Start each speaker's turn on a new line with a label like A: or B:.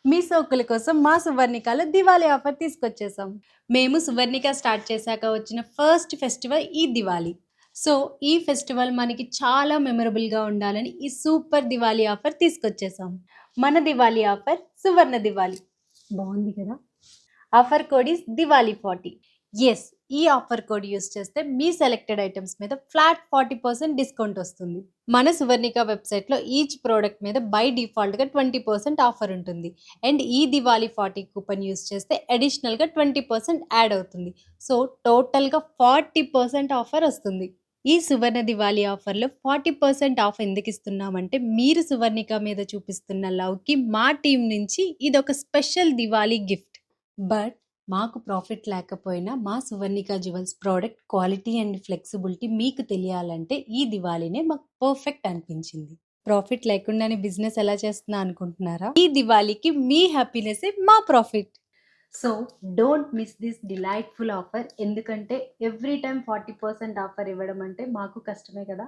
A: మీ సోకుల కోసం మా సువర్ణికలో దివాళీ ఆఫర్ తీసుకొచ్చేసాం. మేము సువర్ణిక స్టార్ట్ చేశాక వచ్చిన ఫస్ట్ ఫెస్టివల్ ఈ దివాళీ. సో, ఈ ఫెస్టివల్ మనకి చాలా మెమరబుల్‌గా ఉండాలని ఈ సూపర్ దివాళీ ఆఫర్ తీసుకొచ్చేసాం. మన దివాళీ ఆఫర్ సువర్ణ దివాళీ. బావుంది కదా! ఆఫర్ కోడ్ ఈస్ దివాళీ40. యెస్! ఈ ఆఫర్ కోడ్ యూజ్ చేస్తే మీ సెలెక్టెడ్ ఐటెమ్స్ మీద ఫ్లాట్ 40% డిస్కౌంట్ వస్తుంది. మన సువర్ణిక వెబ్‌సైట్‌లో ఈచ్ ప్రోడక్ట్ మీద బై డిఫాల్ట్‌గా 20% ఆఫర్ ఉంటుంది. అండ్ ఈ దివాళీ40 కూపన్ యూజ్ చేస్తే అడిషనల్‌గా 20% యాడ్ అవుతుంది. సో, టోటల్‌గా 40% ఆఫర్ వస్తుంది. ఈ సువర్ణ దివాళీ ఆఫర్‌లో 40% ఆఫ్ ఎందుకిస్తున్నామంటే, మీరు సువర్ణిక మీద చూపిస్తున్న లవ్‌కి మా టీమ్ నుంచి ఇదొక స్పెషల్ దివాళీ గిఫ్ట్. బట్ మాకు ప్రాఫిట్ లేకపోయినా మా Suvarnika jewels product quality and flexibility మీకు తెలియాలంటే ఈ దివాళీనే మాకు పర్ఫెక్ట్ అనిపించింది. ప్రాఫిట్ లేకుండానే బిజినెస్ ఎలా చేస్తున్నా అనుకుంటున్నారా? ఈ దివాళీకి మీ హ్యాపీనెస్సే మా profit. So don't miss this delightful offer. ఎందుకంటే ఎవ్రీ టైం 40% ఆఫర్ ఇవ్వడం అంటే మాకు కష్టమే కదా.